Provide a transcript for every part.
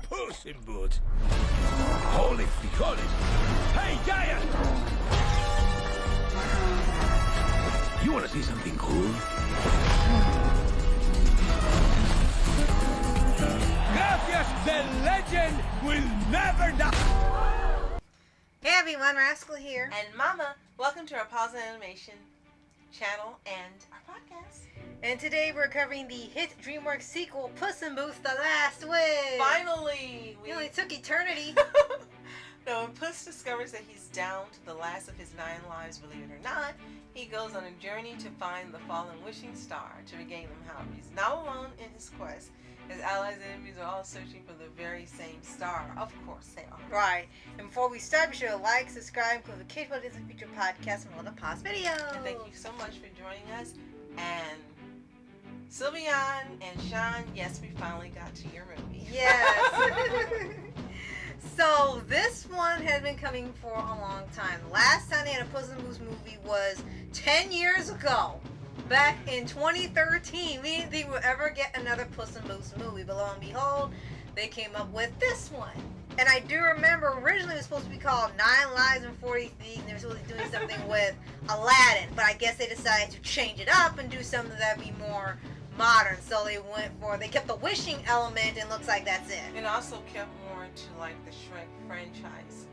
Puss in Boots. Holy frijoles. Hey, Giant! You want to see something cool? Gracias, the legend will never die. Hey everyone, Rascal here. And Mama, welcome to our Paws On Animation channel and our podcast. And today we're covering the hit DreamWorks sequel, Puss in Boots: The Last Wish. Finally! It only took eternity. No, when Puss discovers that he's down to the last of his 9 lives, believe it or not, he goes on a journey to find the fallen wishing star to regain them. However, he's not alone in his quest. His allies and enemies are all searching for the very same star. Of course they are. Right. And before we start, be sure to like, subscribe, click the notification button for future podcasts and all the past videos. And thank you so much for joining us. And Sylvian and Sean, yes, we finally got to your movie. Yes. So this one had been coming for a long time. Last time they had a Puss in Boots movie was 10 years ago. Back in 2013, we didn't think we'd ever get another Puss in Boots movie, but lo and behold, they came up with this one. And I do remember originally it was supposed to be called 9 Lives and 40 Thieves, and they were supposed to be doing something with Aladdin, but I guess they decided to change it up and do something that'd be more modern. So they kept the wishing element, and looks like that's it. And also kept more to like the Shrek franchise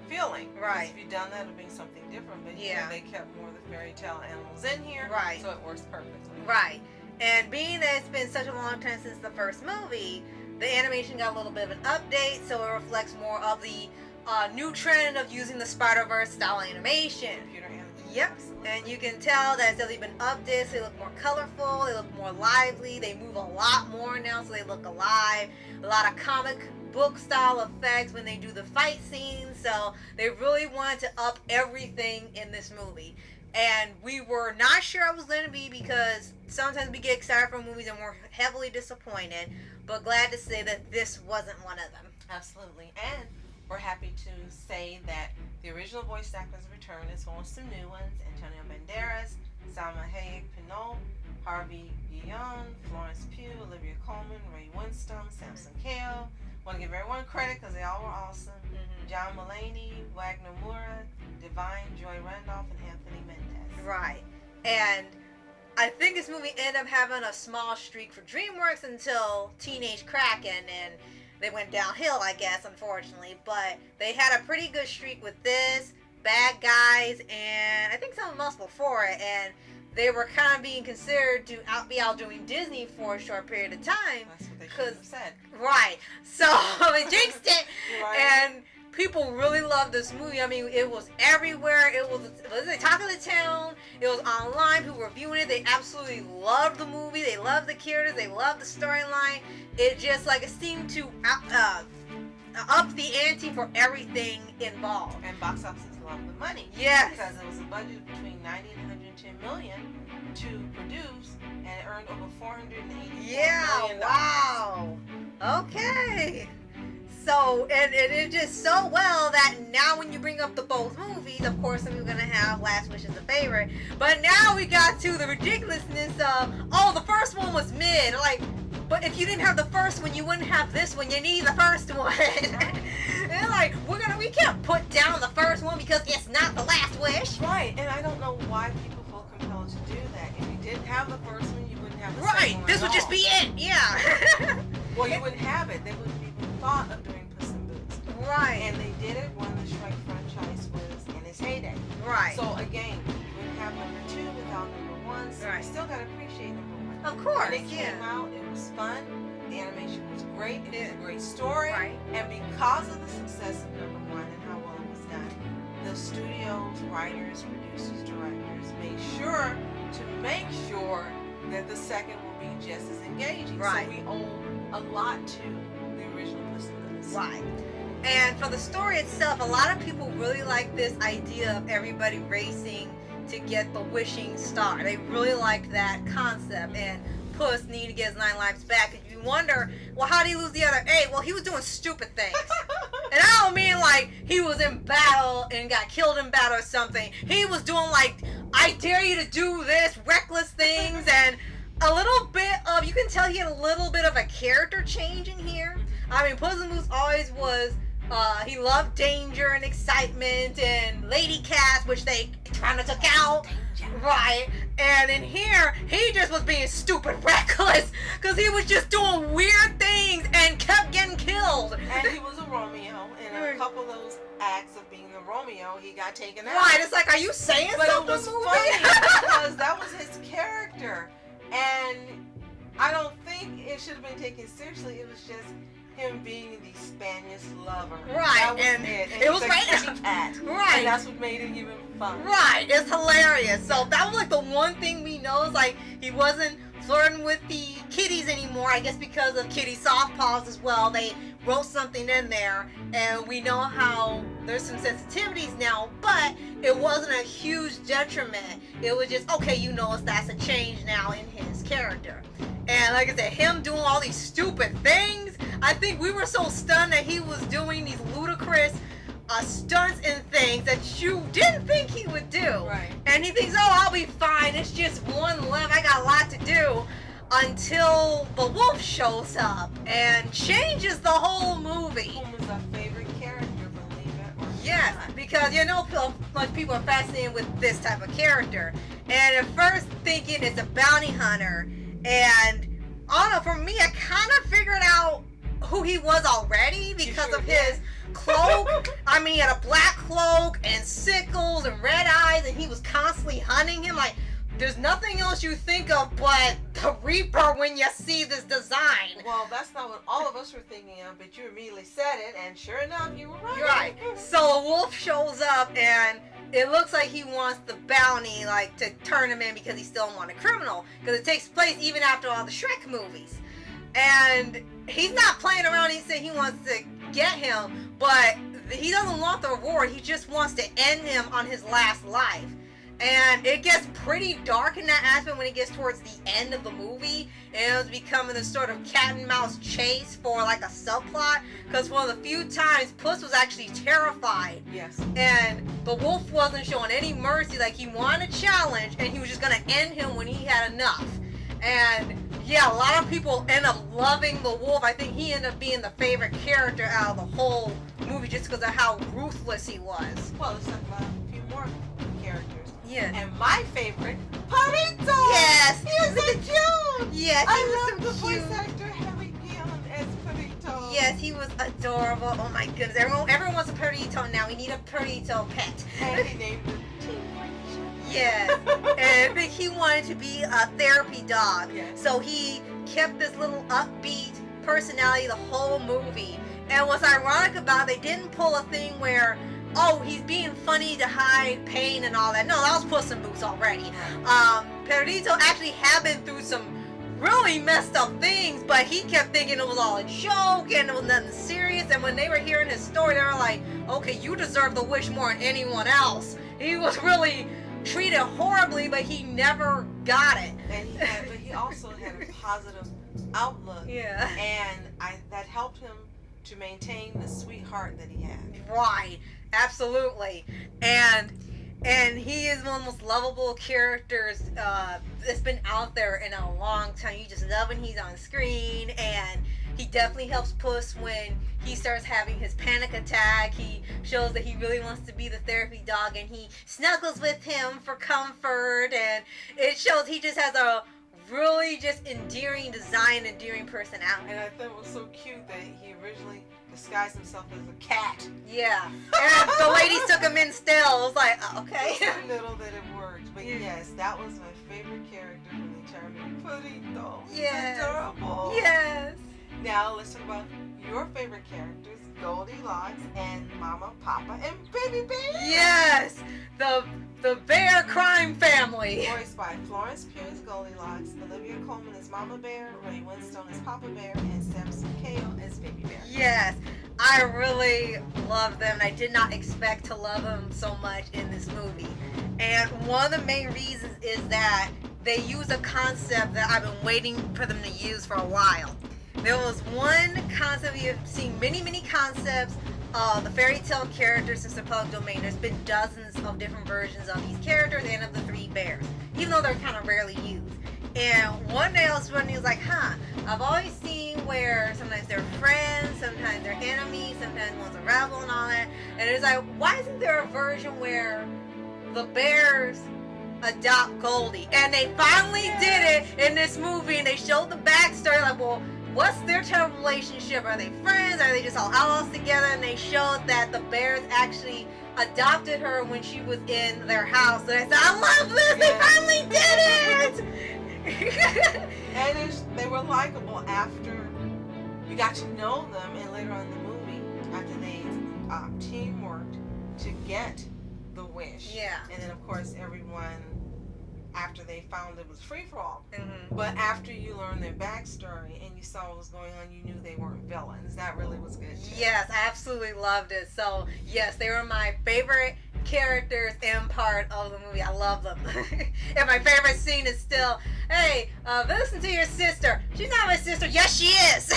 feeling. Right. If you'd done that, it would be something different. But yeah, they kept more of the fairy tale animals in here. Right. So it works perfectly. Right. And being that it's been such a long time since the first movie, the animation got a little bit of an update, so it reflects more of the new trend of using the Spider-Verse style animation. Computer animation. Yep. And you can tell that they've been updated, so they look more colorful, they look more lively, they move a lot more now, so they look alive. A lot of comic book style effects when they do the fight scenes, so they really wanted to up everything in this movie. And we were not sure it was going to be, because sometimes we get excited for movies and we're heavily disappointed, but glad to say that this wasn't one of them. Absolutely. And we're happy to say that the original voice actors return, as well as some new ones: Antonio Banderas, Salma Hayek Pinot, Harvey Guillon, Florence Pugh, Olivia Colman, Ray Winstone, Samson Kail. Want to give everyone credit because they all were awesome. John Mulaney, Wagner Moura, Divine, Joy Randolph, and Anthony Mendez. Right. And I think this movie ended up having a small streak for DreamWorks until Teenage Kraken, and they went downhill, I guess, unfortunately. But they had a pretty good streak with this, Bad Guys, and I think something else before it. And they were kind of being considered to be outdoing Disney for a short period of time. That's what they should have said. Right. So they jinxed it. Right. And people really loved this movie. I mean, it was everywhere. It was the talk of the town. It was online. People were viewing it. They absolutely loved the movie. They loved the characters. They loved the storyline. It just it seemed to up the ante for everything involved. And box office loved the money. Yes. Because it was a budget between 90 and 110 million to produce, and it earned over $480 million. Wow. Okay. So, and it did so well that now when you bring up the both movies, of course, we're going to have Last Wish as a favorite. But now we got to the ridiculousness of, the first one was mid. But if you didn't have the first one, you wouldn't have this one. You need the first one. And we can't put down the first one because it's not the last wish. Right. And I don't know why people feel compelled to do that. If you didn't have the first one, you wouldn't have the second one. This would just be it. Yeah. Well, you wouldn't have it. They wouldn't even thought of doing Puss in Boots. Right. And they did it when the Shrek franchise was in its heyday. Right. So again, you wouldn't have number 2 without number 1. So right. You still got to appreciate number 1. Of course. When it came out, it was fun. The animation was great. It was a great story. Right. And because of the success of number 1 and how well it was done, the studios, writers, producers, directors made sure to make sure that the second will be just as engaging. Right. So we owe a lot to the original Puss in Boots. Right. And for the story itself, a lot of people really like this idea of everybody racing to get the wishing star. They really like that concept, and Puss needed to get his 9 lives back. If you wonder, well, how did he lose the other 8? Well, he was doing stupid things. And I don't mean like he was in battle and got killed in battle or something. He was doing I dare you to do this, reckless things, and a little bit of, you can tell he had a little bit of a character change in here. I mean, Puss in Boots always was. He loved danger and excitement and lady cats, which they kind of took out. Right. And in here, he just was being stupid reckless because he was just doing weird things and kept getting killed. And he was a Romeo. And a couple of those acts of being a Romeo, he got taken out. Right. It's like, are you saying but something? It was funny because that was his character. And I don't think it should have been taken seriously. It was just him being the Spanish lover. Right. That was and it. And it was a right. kitty cat. Right. And that's what made it even fun. Right. It's hilarious. So that was like the one thing we know is like he wasn't flirting with the kitties anymore. I guess because of kitty soft paws as well. They wrote something in there, and we know how there's some sensitivities now, but it wasn't a huge detriment. It was just, okay, you notice that's a change now in his character. And like I said, him doing all these stupid things, I think we were so stunned that he was doing these ludicrous stunts and things that you didn't think he would do. Right. And he thinks, oh, I'll be fine. It's just one left. I got a lot to do. Until the wolf shows up and changes the whole movie. Whom is our favorite character, believe it or Yes, not. because you know, like people are fascinated with this type of character. And at first thinking it's a bounty hunter. And I don't know, for me, I kind of figured out who he was already because of his cloak. I mean, he had a black cloak and sickles and red eyes, and he was constantly hunting him. Like, there's nothing else you think of but the Reaper when you see this design. Well, that's not what all of us were thinking of, but you immediately said it, and sure enough, you were right. Right. So a wolf shows up, and it looks like he wants the bounty, like, to turn him in because he's still a wanted criminal. Because it takes place even after all the Shrek movies. And he's not playing around. He said he wants to get him, but he doesn't want the reward. He just wants to end him on his last life. And it gets pretty dark in that aspect when it gets towards the end of the movie. And it was becoming this sort of cat and mouse chase for like a subplot. Because one of the few times Puss was actually terrified. Yes. And the wolf wasn't showing any mercy. Like, he wanted a challenge and he was just going to end him when he had enough. And yeah, a lot of people end up loving the wolf. I think he ended up being the favorite character out of the whole movie just because of how ruthless he was. Well, let's talk about a few more characters. Yeah. And my favorite, Perrito! Yes! He was so cute! Yes, he I was love so the cute. voice actor, Harry Gill, as Perrito. Yes, he was adorable. Oh my goodness. Everyone wants a Perrito now. We need a Perrito pet. And he named him Tinky. Yes. And I think he wanted to be a therapy dog. Yes. So he kept this little upbeat personality the whole movie. And what's ironic about it, they didn't pull a thing where, oh, he's being funny to hide pain and all that. No, that was Puss in Boots already. Perrito actually had been through some really messed up things, but he kept thinking it was all a joke and it was nothing serious. And when they were hearing his story, they were like, okay, you deserve the wish more than anyone else. He was really treated horribly, but he never got it. And but he also had a positive outlook. Yeah. And that helped him to maintain the sweetheart that he had. Right. Absolutely. And he is one of the most lovable characters that's been out there in a long time. You just love when he's on screen, and he definitely helps Puss when he starts having his panic attack. He shows that he really wants to be the therapy dog, and he snuggles with him for comfort, and it shows he just has a really just endearing design, endearing personality. And I thought it was so cute that he originally disguised himself as a cat. Yeah. And the ladies took him in still. It was like, oh, okay. Just a little that it worked. But yes, that was my favorite character from the entire movie. Perrito. Yes. Adorable. Yes. Now let's talk about your favorite characters, Goldilocks and Mama, Papa, and Baby Bear. Yes. The Bear crime family. Voiced by Florence Pugh as Goldilocks, Olivia Colman as Mama Bear, Ray Winstone as Papa Bear, and Samson Kayo as Baby Bear. Yes. I really love them. I did not expect to love them so much in this movie. And one of the main reasons is that they use a concept that I've been waiting for them to use for a while. There was one concept, we have seen many, many concepts of the fairy tale characters since the public domain. There's been dozens of different versions of these characters and of the three bears, even though they're kind of rarely used. And one day I was running, was like, I've always seen where sometimes they're friends, sometimes they're enemies, sometimes one's a rebel and all that. And it's like, why isn't there a version where the bears adopt Goldie? And they finally did it in this movie, and they showed the backstory. Like, well, what's their type of relationship? Are they friends? Are they just all outlaws together? And they showed that the bears actually adopted her when she was in their house. And I said, I love this! They finally did it! And they were likable after you got to know them, and later on in the movie, after they teamworked to get the wish. Yeah. And then, of course, everyone, after they found it was free-for-all. Mm-hmm. But after you learned their backstory and you saw what was going on, you knew they weren't villains. That really was good too. Yes, I absolutely loved it. So, yes, they were my favorite characters and part of the movie. I love them. And my favorite scene is still, hey, listen to your sister. She's not my sister. Yes, she is.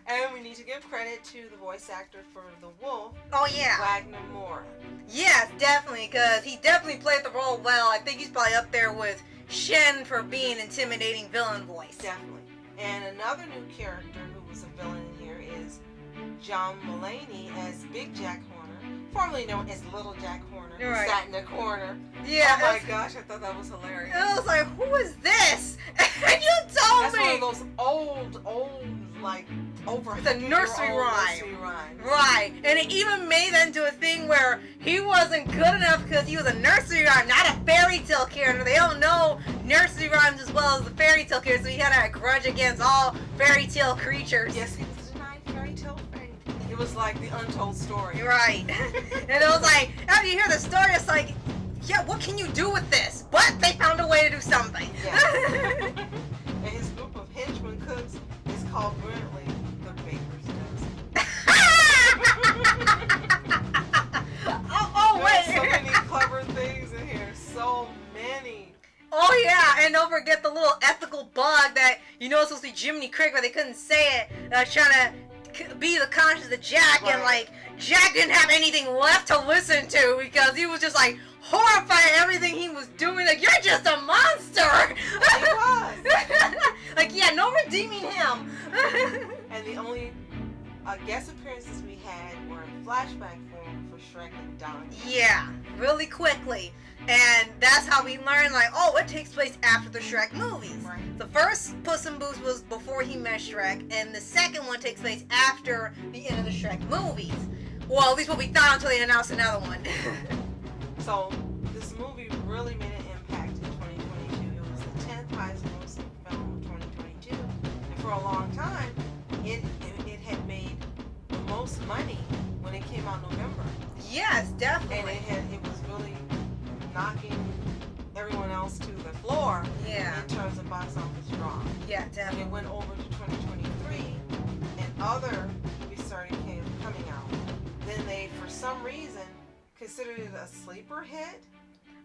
And we need to give credit to the voice actor for the wolf. Oh, yeah. Wagner Moore. Yes, definitely, because he definitely played the role well. I think he's probably up there with Shen for being intimidating villain voice. Definitely. And another new character who was a villain in here is John Mulaney as Big Jack Horner, formerly known as Little Jack Horner, who Right. sat in the corner. Yeah. Oh my gosh, I thought that was hilarious. I was like, who is this? And you told That's me. one of those old, like, over It's a nursery rhyme. Nursery rhymes. Right, and it even made that into a thing where he wasn't good enough because he was a nursery rhyme, not a fairy tale character. They don't know nursery rhymes as well as the fairy tale character, so he had a grudge against all fairy tale creatures. Yes, he was denied fairy tale fame. It was like the untold story. Right. And it was like, after you hear the story, it's like, yeah, what can you do with this? But they found a way to do something. Yeah. And his group of henchmen cooks is called brilliantly the Baker's Dozen. oh, There's wait. so many clever things in here. So many. Oh yeah, and don't forget the little ethical bug that you know is supposed to be Jiminy Cricket, but they couldn't say it. Trying to be the conscience of Jack, and like Jack didn't have anything left to listen to because he was just like horrified at everything he was doing. Like, you're just a monster. He was. Like, yeah, no redeeming him. And the only guest appearances we had were in flashback form for Shrek and Donnie. Yeah, really quickly. And that's how we learned, like, oh, it takes place after the Shrek movies. Right. The first Puss in Boots was before he met Shrek, and the second one takes place after the end of the Shrek movies. Well, at least what we thought until they announced another one. So this movie really made an impact in 2022. It was the 10th highest grossing film of 2022. And for a long time, it had made the most money when it came out in November. Yes, And definitely. it was really knocking everyone else to the floor Yeah. in terms of box office draw. Yeah, And it definitely. went over to 2023, and other movies started coming out. Then they, for some reason, considered it a sleeper hit,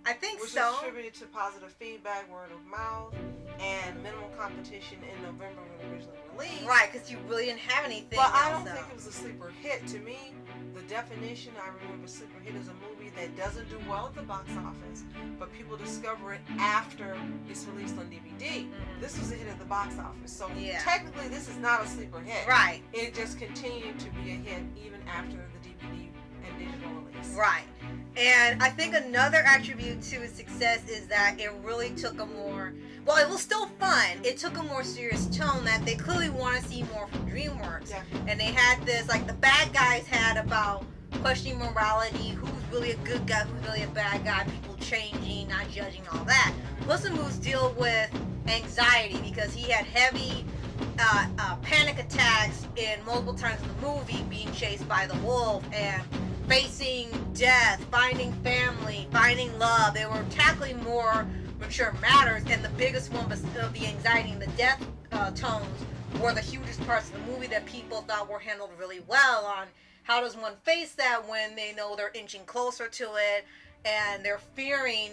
I think which so. is attributed to positive feedback, word of mouth, and minimal competition in November when it originally released. Right, because you really didn't have anything But I else, don't so. think it was a sleeper hit. To me, the definition I remember sleeper hit is a movie that doesn't do well at the box office, but people discover it after it's released on DVD. This was a hit at the box office, so Yeah. technically this is not a sleeper hit. Right, It just continued to be a hit even after the DVD and digital release. right. And I think another attribute to its success is that it really took a more, well, it was still fun. It took a more serious tone that they clearly want to see more from DreamWorks. Definitely. And they had this, like the bad guys had about questioning morality, who's really a good guy, who's really a bad guy, people changing, not judging, all that. Puss in Boots deal with anxiety because he had heavy panic attacks in multiple times in the movie, being chased by the wolf and facing death, finding family, finding love. They were tackling more mature matters, and the biggest one of the anxiety and the death tones were the hugest parts of the movie that people thought were handled really well on how does one face that when they know they're inching closer to it and they're fearing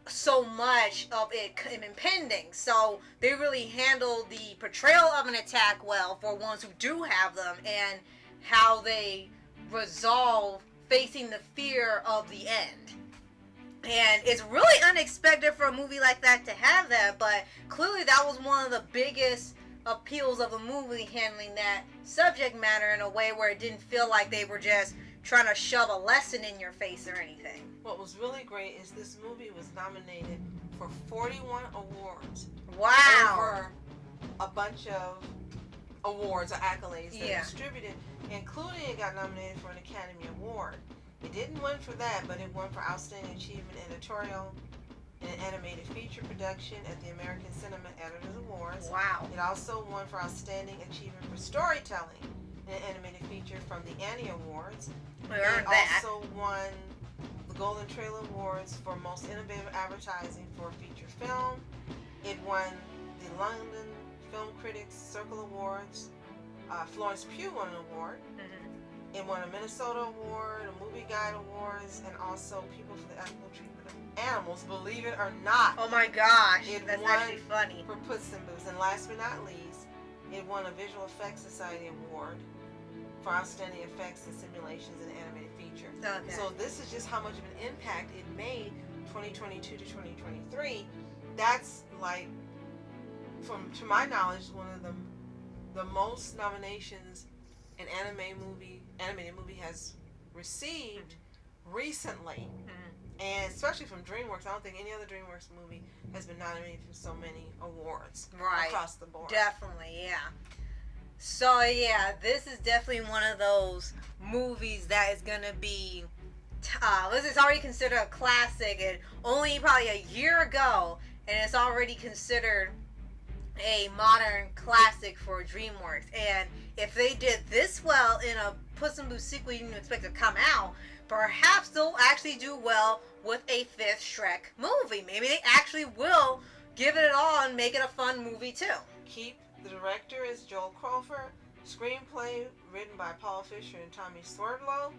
so much of it impending. So they really handled the portrayal of an attack well for ones who do have them, and how they resolve facing the fear of the end. And it's really unexpected for a movie like that to have that, but clearly that was one of the biggest appeals of the movie, handling that subject matter in a way where it didn't feel like they were just trying to shove a lesson in your face or anything. What was really great is this movie was nominated for 41 awards. Wow. Over a bunch of awards or accolades that Yeah. were distributed, including it got nominated for an Academy Award. It didn't win for that, but it won for Outstanding Achievement Editorial in an Animated Feature Production at the American Cinema Editors Awards. Wow. It also won for Outstanding Achievement for Storytelling in an Animated Feature from the Annie Awards. We earned that. It also won the Golden Trailer Awards for Most Innovative Advertising for a Feature Film. It won the London Film Critics Circle Awards. Florence Pugh won an award. Mm-hmm. It won a Minnesota Award, a Movie Guide Awards, and also People for the Ethical Treatment of Animals, believe it or not. Oh my gosh, It that's won actually funny. For Puss In Boots. And last but not least, it won a Visual Effects Society Award for Outstanding Effects and Simulations in Animated Feature. Okay. So this is just how much of an impact it made 2022 to 2023. That's like, to my knowledge, one of the most nominations an animated movie has received recently. Mm-hmm. And especially from DreamWorks. I don't think any other DreamWorks movie has been nominated for so many awards across the board. Definitely, yeah. So yeah, this is definitely one of those movies that is gonna be. It's already considered a classic, and only probably a year ago, and it's already considered a modern classic for DreamWorks. And if they did this well in a Puss in Boots sequel you didn't expect to come out, perhaps they'll actually do well with a fifth Shrek movie. Maybe they actually will give it all and make it a fun movie too. The director is Joel Crawford. Screenplay written by Paul Fisher and Tommy Swerdlow.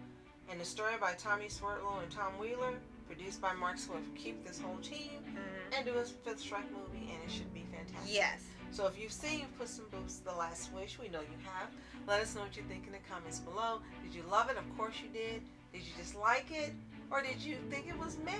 And the story by Tommy Swerdlow and Tom Wheeler. Produced by Mark Swift. Keep this whole team. Mm-hmm. And do a fifth Shrek movie, and it should be fantastic. Yes. So if you've seen Puss in Boots: The Last Wish, we know you have. Let us know what you think in the comments below. Did you love it? Of course you did. Did you just like it? Or did you think it was meh?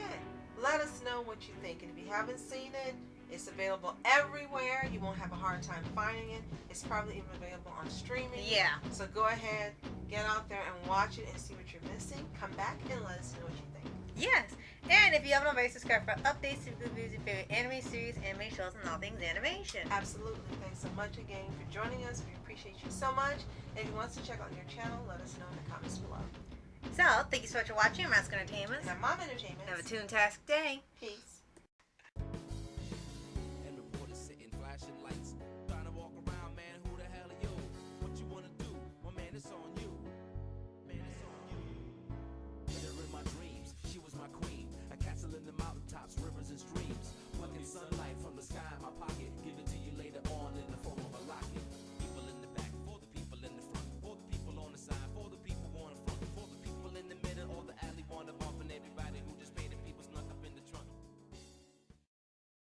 Let us know what you think. And if you haven't seen it, it's available everywhere. You won't have a hard time finding it. It's probably even available on streaming. Yeah. So go ahead, get out there and watch it and see what you're missing. Come back and let us know what you think. Yes. And if you haven't already, subscribe for updates to reviews your favorite anime series, anime shows, and all things animation. Absolutely. Thanks so much again for joining us. We appreciate you so much. And if you want us to check out your channel, let us know in the comments below. So, thank you so much for watching Mask Entertainment. And our Mom Entertainment. Have a toon-tastic day. Peace.